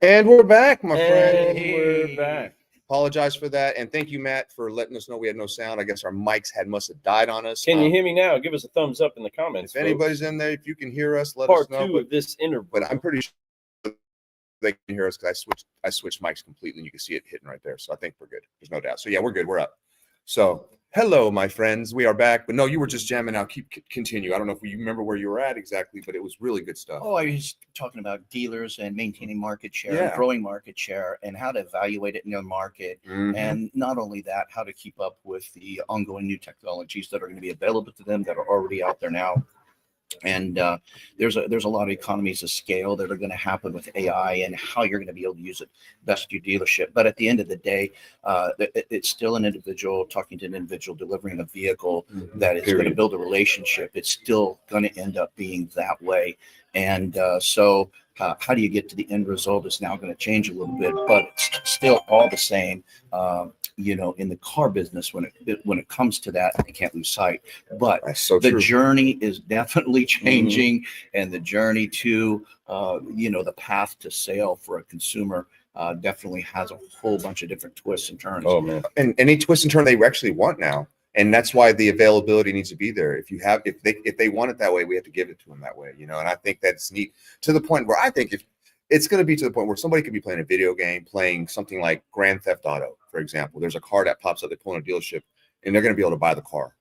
And we're back, my friend. We're back. Apologize for that. And thank you, Matt, for letting us know we had no sound. I guess our mics must have died on us. Can you hear me now? Give us a thumbs up in the comments. If anybody's in there, if you can hear us, let Part us know. two of this interview. But I'm pretty sure they can hear us because I switched mics completely, and you can see it hitting right there. So I think we're good. There's no doubt. So yeah, we're good. We're up. So hello, my friends. We are back. But no, you were just jamming out. Continue. I don't know if you remember where you were at exactly, but it was really good stuff. Oh, I was talking about dealers and maintaining market share, and growing market share, and how to evaluate it in the market. And not only that, how to keep up with the ongoing new technologies that are going to be available to them that are already out there now. And there's a lot of economies of scale that are going to happen with AI and how you're going to be able to use it best to your dealership. But at the end of the day, it's still an individual talking to an individual, delivering a vehicle that is going to build a relationship. It's still going to end up being that way. And so how do you get to the end result is now going to change a little bit, but it's still all the same. In the car business, when it comes to that, I can't lose sight. But the journey is definitely changing, and the journey to the path to sale for a consumer definitely has a whole bunch of different twists and turns. Oh man, and any twist and turn they actually want now. And that's why the availability needs to be there. If they want it that way, we have to give it to them that way, And I think that's neat to the point where I think if it's going to be to the point where somebody could be playing a video game, playing something like Grand Theft Auto, for example. There's a car that pops up, they pull in a dealership, and they're going to be able to buy the car,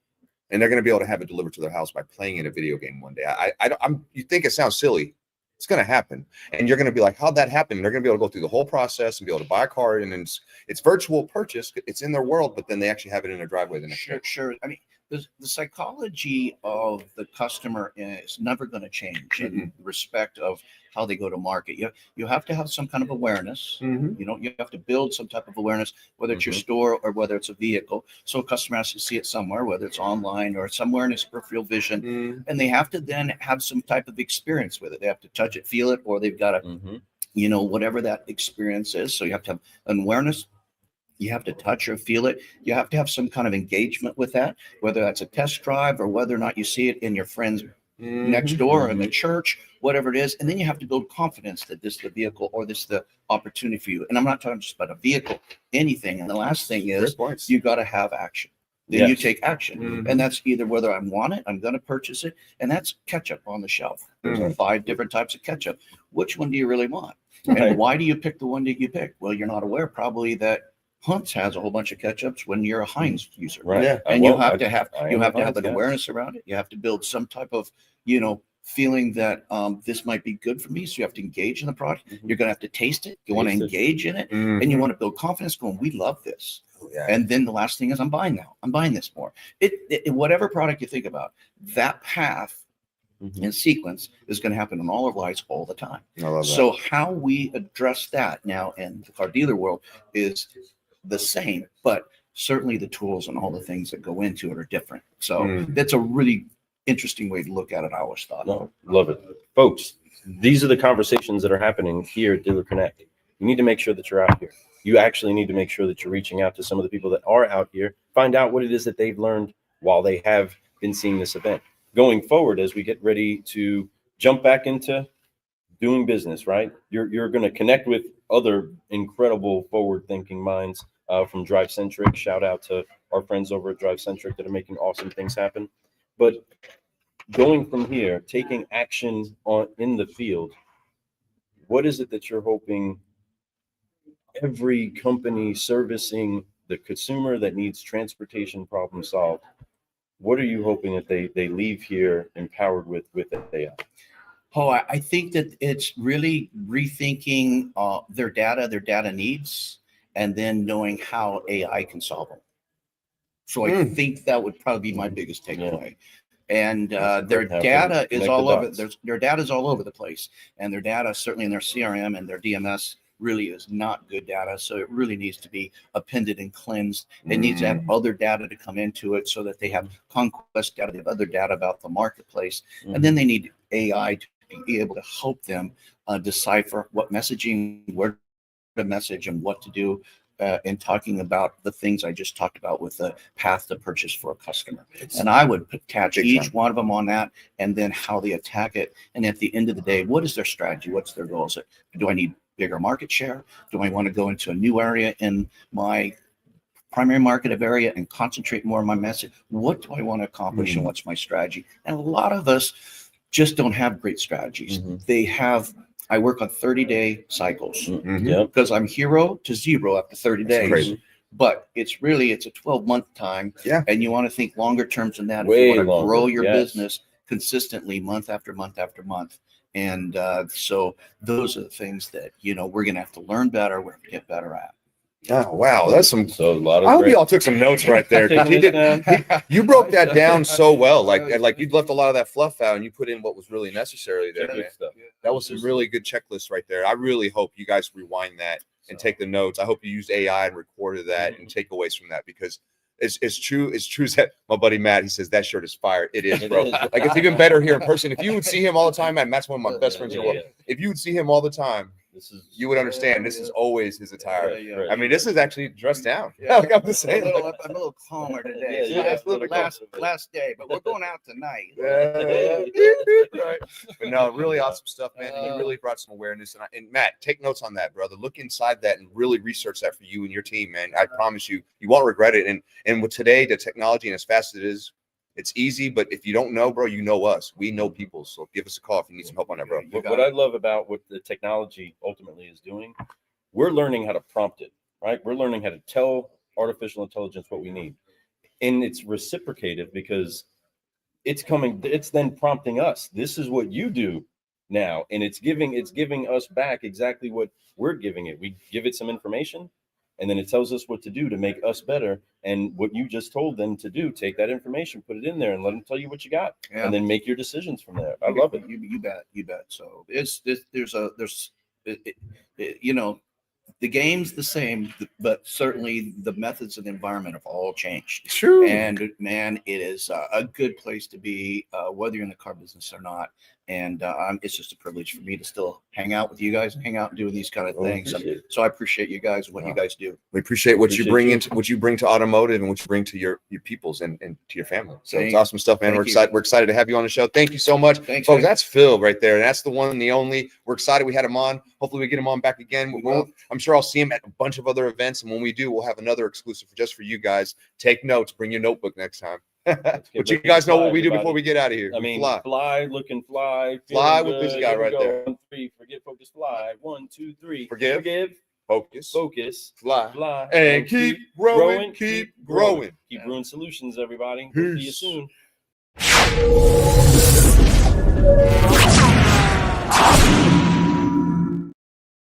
and they're going to be able to have it delivered to their house by playing in a video game one day. You think it sounds silly? It's going to happen, and you're going to be like, "How'd that happen?" And they're going to be able to go through the whole process and be able to buy a car, and then it's virtual purchase. It's in their world, but then they actually have it in their driveway the next day. Sure. I mean, the psychology of the customer is never going to change in respect of how they go to market. You have to have some kind of awareness. You have to build some type of awareness, whether it's your store or whether it's a vehicle. So a customer has to see it somewhere, whether it's online or somewhere in his peripheral vision, and they have to then have some type of experience with it. They have to touch it, feel it, or they've got to, whatever that experience is. So you have to have an awareness. You have to touch or feel it. You have to have some kind of engagement with that, whether that's a test drive or whether or not you see it in your friend's next door or in the church, whatever it is. And then you have to build confidence that this is the vehicle or this is the opportunity for you. And I'm not talking just about a vehicle, anything. And the last thing is you got to have action. Then you take action. And that's either whether I want it, I'm going to purchase it. And that's ketchup on the shelf. There's 5 different types of ketchup. Which one do you really want? And why do you pick the one that you pick? Well, you're not aware probably that Hunt's has a whole bunch of ketchups when you're a Heinz user, right? Yeah. And you have to have an awareness around it. You have to build some type of feeling that this might be good for me. So you have to engage in the product. You're going to have to taste it. You want to engage in it, and you want to build confidence. Going, we love this. And then the last thing is, I'm buying now. I'm buying this more. Whatever product you think about, that path and sequence is going to happen in all our lives all the time. So how we address that now in the car dealer world is the same, but certainly the tools and all the things that go into it are different. So that's a really interesting way to look at it. I always thought. No, love it. Folks, these are the conversations that are happening here at Dealer Connect. You need to make sure that you're out here. You actually need to make sure that you're reaching out to some of the people that are out here, find out what it is that they've learned while they have been seeing this event. Going forward, as we get ready to jump back into doing business, right? You're going to connect with other incredible forward-thinking minds from Drive Centric. Shout out to our friends over at Drive Centric that are making awesome things happen. But going from here, taking action in the field, what is it that you're hoping every company servicing the consumer that needs transportation problem solved, what are you hoping that they leave here empowered with AI? Oh, I think that it's really rethinking their data needs, and then knowing how AI can solve them. So I think that would probably be my biggest takeaway. And their data is all over. Their data is all over the place, and their data, certainly in their CRM and their DMS, really is not good data. So it really needs to be appended and cleansed. It needs to have other data to come into it so that they have conquest data, they have other data about the marketplace, and then they need AI to be able to help them decipher what messaging, where to message, and what to do and talking about the things I just talked about with the path to purchase for a customer. And I would attach Big each time. one of them on that, and then how they attack it. And at the end of the day, what is their strategy? What's their goals? Do I need bigger market share? Do I want to go into a new area in my primary market of area and concentrate more on my message? What do I want to accomplish and what's my strategy? And a lot of us just don't have great strategies. I work on 30-day cycles Yep. because I'm hero to zero after 30 That's days. crazy. But it's a 12-month time. Yeah. And you want to think longer terms than that. Way if you want to longer, grow your yes. business consistently month after month after month. And so those are the things that, we're going to have to learn better. We're going to get better at. Oh, wow. That's some. So a lot of I hope great- y'all took some notes right there. 'Cause Taking he this did, down. you broke that down so well. Like you left a lot of that fluff out and you put in what was really necessary there, Good man. stuff. That was some really good checklists right there. I really hope you guys rewind that and take the notes. I hope you used AI and recorded that and takeaways from that, because it's true. It's true that my buddy Matt, he says that shirt is fire. It is, bro. It is. Like, it's even better here in person. If you would see him all the time, Matt's one of my best friends in the world. If you would see him all the time, you would understand this is always his attire. Yeah. I mean, this is actually dressed down. Yeah. Like I'm just saying. I'm a little calmer today. Yeah, It's the last day, but we're going out tonight. Right. But no, really awesome stuff, man. And you really brought some awareness. And Matt, take notes on that, brother. Look inside that and really research that for you and your team, man. I promise you, you won't regret it. And with today, the technology and as fast as it is, it's easy. But if you don't know, bro, you know us. We know people. So give us a call if you need some help on that, bro. What I love about what the technology ultimately is doing, we're learning how to prompt it, right? We're learning how to tell artificial intelligence what we need. And it's reciprocated because it's then prompting us. This is what you do now. And it's giving us back exactly what we're giving it. We give it some information, and then it tells us what to do to make us better. And what you just told them to do, take that information, put it in there, and let them tell you what you got, and then make your decisions from there. I love it. You bet. So the game's the same, but certainly the methods and the environment have all changed. True. And man, it is a good place to be, whether you're in the car business or not. And it's just a privilege for me to still hang out with you guys and hang out and do these kind of things. So I appreciate you guys and what you guys do. We appreciate what you bring you. into what you bring to automotive and what you bring to your peoples and to your family. So it's Thank awesome stuff, man. thank We're you. excited. We're excited to have you on the show. Thank you so much. Thanks, Folks, man. that's Phil right there. And that's the one and the only. We're excited we had him on. Hopefully we get him on back again. I'm sure I'll see him at a bunch of other events. And when we do, we'll have another exclusive just for you guys. Take notes. Bring your notebook next time. But you guys know what we do before we get out of here. I mean, fly. fly, fly feeling with this good. guy Here we right go. there. 1, 3, forget, focus, fly. 1, 2, 3. Forgive. Focus, Fly. fly, And keep growing. Keep growing. Keep brewing solutions, everybody. Peace. We'll see you soon.